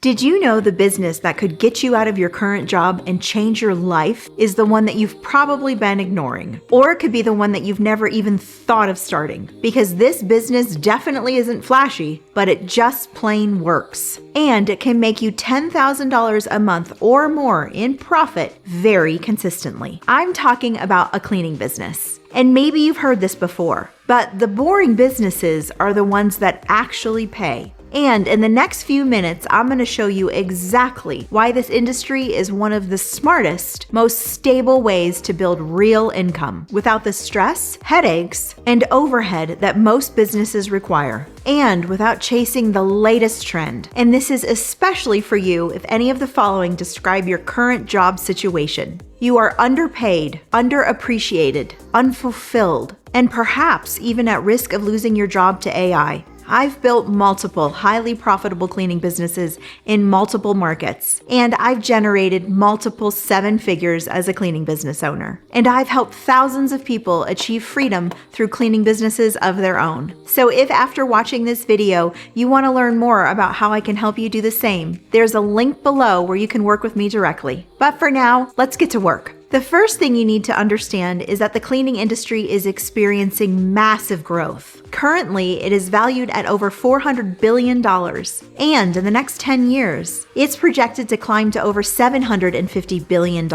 Did you know the business that could get you out of your current job and change your life is the one that you've probably been ignoring? Or it could be the one that you've never even thought of starting. Because this business definitely isn't flashy, but it just plain works. And it can make you $10,000 a month or more in profit very consistently. I'm talking about a cleaning business. And maybe you've heard this before, but the boring businesses are the ones that actually pay. And in the next few minutes, I'm going to show you exactly why this industry is one of the smartest, most stable ways to build real income without the stress, headaches, and overhead that most businesses require, and without chasing the latest trend. And this is especially for you if any of the following describe your current job situation. You are underpaid, underappreciated, unfulfilled, and perhaps even at risk of losing your job to AI. I've built multiple highly profitable cleaning businesses in multiple markets, and I've generated multiple 7 figures as a cleaning business owner. And I've helped thousands of people achieve freedom through cleaning businesses of their own. So if after watching this video, you want to learn more about how I can help you do the same, there's a link below where you can work with me directly. But for now, let's get to work. The first thing you need to understand is that the cleaning industry is experiencing massive growth. Currently, it is valued at over $400 billion, and in the next 10 years, it's projected to climb to over $750 billion.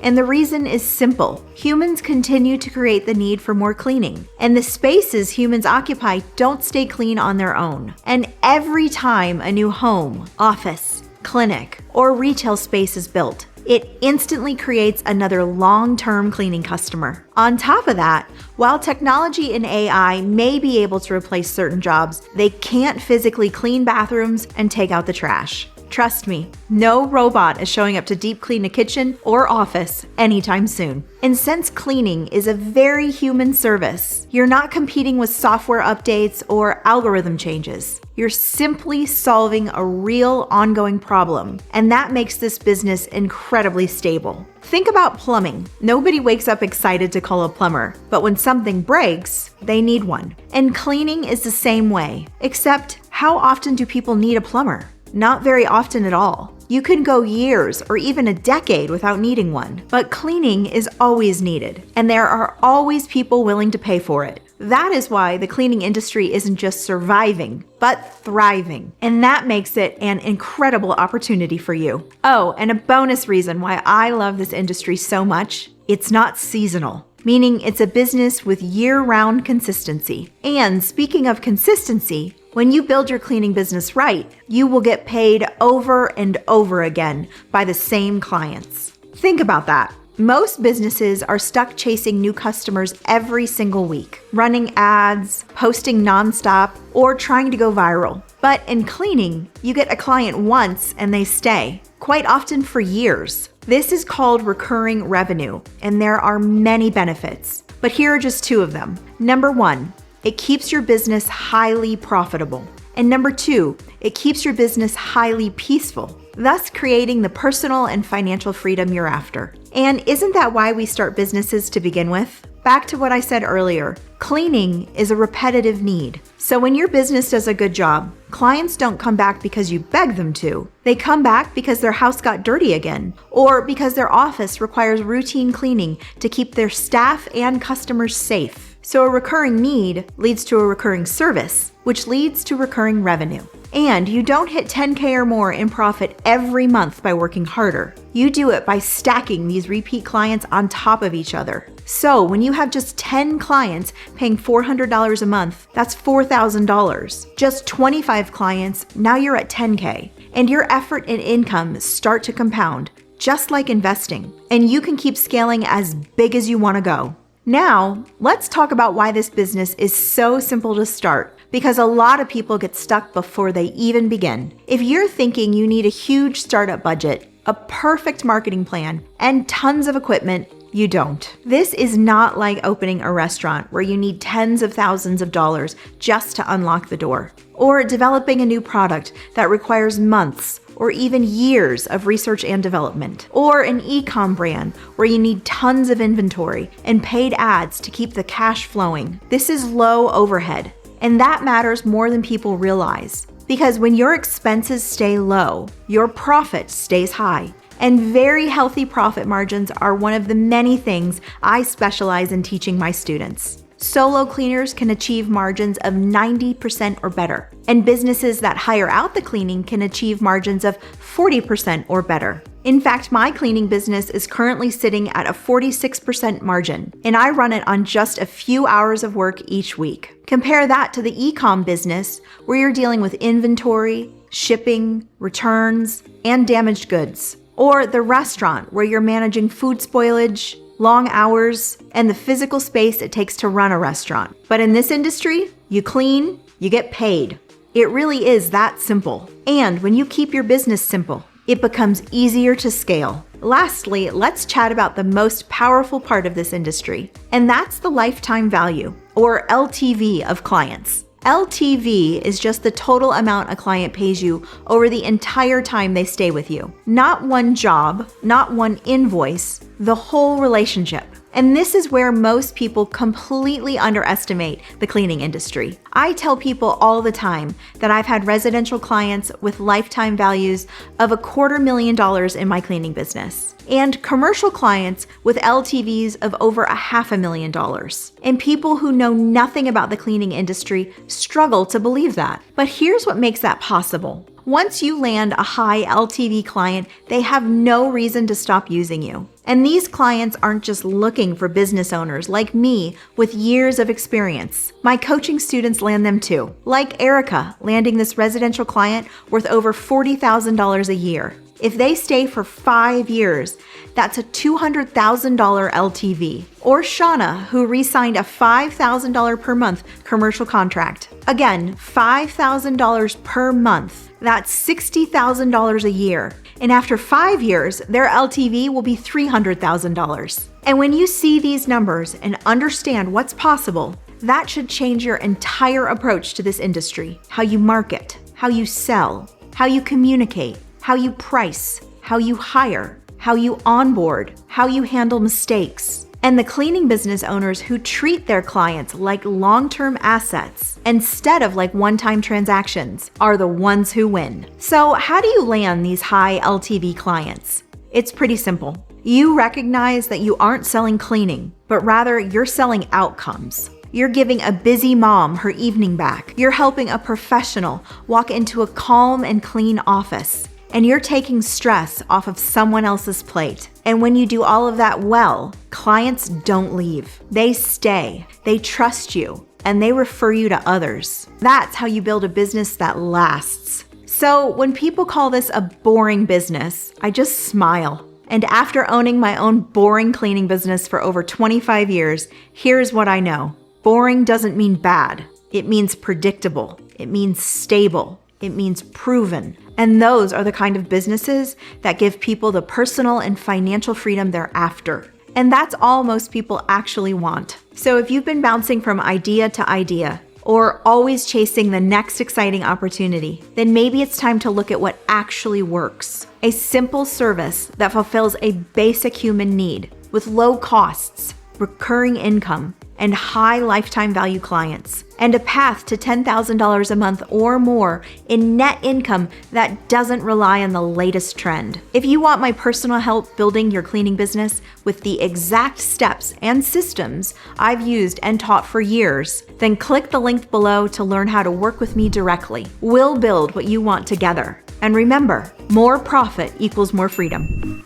And the reason is simple. Humans continue to create the need for more cleaning, and the spaces humans occupy don't stay clean on their own. And every time a new home, office, clinic, or retail space is built, it instantly creates another long-term cleaning customer. On top of that, while technology and AI may be able to replace certain jobs, they can't physically clean bathrooms and take out the trash. Trust me, no robot is showing up to deep clean a kitchen or office anytime soon. And since cleaning is a very human service, you're not competing with software updates or algorithm changes. You're simply solving a real ongoing problem, and that makes this business incredibly stable. Think about plumbing. Nobody wakes up excited to call a plumber, but when something breaks, they need one. And cleaning is the same way, except how often do people need a plumber? Not very often at all. You can go years or even a decade without needing one, but cleaning is always needed, and there are always people willing to pay for it. That is why the cleaning industry isn't just surviving, but thriving, and that makes it an incredible opportunity for you. Oh, and a bonus reason why I love this industry so much, it's not seasonal. Meaning it's a business with year-round consistency. And speaking of consistency, when you build your cleaning business right, you will get paid over and over again by the same clients. Think about that. Most businesses are stuck chasing new customers every single week, running ads, posting nonstop, or trying to go viral. But in cleaning, you get a client once and they stay, quite often for years. This is called recurring revenue, and there are many benefits, but here are just 2 of them. Number 1, it keeps your business highly profitable. And number 2, it keeps your business highly peaceful, thus creating the personal and financial freedom you're after. And isn't that why we start businesses to begin with? Back to what I said earlier, cleaning is a repetitive need. So when your business does a good job, clients don't come back because you beg them to. They come back because their house got dirty again, or because their office requires routine cleaning to keep their staff and customers safe. So a recurring need leads to a recurring service, which leads to recurring revenue. And you don't hit 10K or more in profit every month by working harder. You do it by stacking these repeat clients on top of each other. So when you have just 10 clients paying $400 a month, that's $4,000. Just 25 clients, now you're at 10K. And your effort and income start to compound, just like investing. And you can keep scaling as big as you want to go. Now, let's talk about why this business is so simple to start, because a lot of people get stuck before they even begin. If you're thinking you need a huge startup budget, a perfect marketing plan, and tons of equipment, you don't. This is not like opening a restaurant where you need tens of thousands of dollars just to unlock the door, or developing a new product that requires months or even years of research and development, or an e-com brand where you need tons of inventory and paid ads to keep the cash flowing. This is low overhead, and that matters more than people realize. Because when your expenses stay low, your profit stays high. And very healthy profit margins are one of the many things I specialize in teaching my students. Solo cleaners can achieve margins of 90% or better, and businesses that hire out the cleaning can achieve margins of 40% or better. In fact, my cleaning business is currently sitting at a 46% margin, and I run it on just a few hours of work each week. Compare that to the e-com business, where you're dealing with inventory, shipping, returns, and damaged goods. Or the restaurant, where you're managing food spoilage, long hours, and the physical space it takes to run a restaurant. But in this industry, you clean, you get paid. It really is that simple. And when you keep your business simple, it becomes easier to scale. Lastly, let's chat about the most powerful part of this industry, and that's the lifetime value, or LTV, of clients. LTV is just the total amount a client pays you over the entire time they stay with you. Not one job, not one invoice, the whole relationship. And this is where most people completely underestimate the cleaning industry. I tell people all the time that I've had residential clients with lifetime values of $250,000 in my cleaning business, and commercial clients with LTVs of over $500,000. And people who know nothing about the cleaning industry struggle to believe that. But here's what makes that possible. Once you land a high LTV client, they have no reason to stop using you. And these clients aren't just looking for business owners like me with years of experience. My coaching students land them too, like Erica landing this residential client worth over $40,000 a year. If they stay for 5 years, that's a $200,000 LTV. Or Shauna, who re-signed a $5,000 per month commercial contract. Again, $5,000 per month. That's $60,000 a year. And after 5 years, their LTV will be $300,000. And when you see these numbers and understand what's possible, that should change your entire approach to this industry. How you market, how you sell, how you communicate, how you price, how you hire, how you onboard, how you handle mistakes. And the cleaning business owners who treat their clients like long-term assets instead of like one-time transactions are the ones who win. So how do you land these high LTV clients? It's pretty simple. You recognize that you aren't selling cleaning, but rather you're selling outcomes. You're giving a busy mom her evening back. You're helping a professional walk into a calm and clean office. And you're taking stress off of someone else's plate. And when you do all of that well, clients don't leave. They stay, they trust you, and they refer you to others. That's how you build a business that lasts. So when people call this a boring business, I just smile. And after owning my own boring cleaning business for over 25 years, here's what I know. Boring doesn't mean bad. It means predictable. It means stable. It means proven. And those are the kind of businesses that give people the personal and financial freedom they're after. And that's all most people actually want. So if you've been bouncing from idea to idea, or always chasing the next exciting opportunity, then maybe it's time to look at what actually works. A simple service that fulfills a basic human need with low costs, recurring income, and high lifetime value clients, and a path to $10,000 a month or more in net income that doesn't rely on the latest trend. If you want my personal help building your cleaning business with the exact steps and systems I've used and taught for years, then click the link below to learn how to work with me directly. We'll build what you want together. And remember, more profit equals more freedom.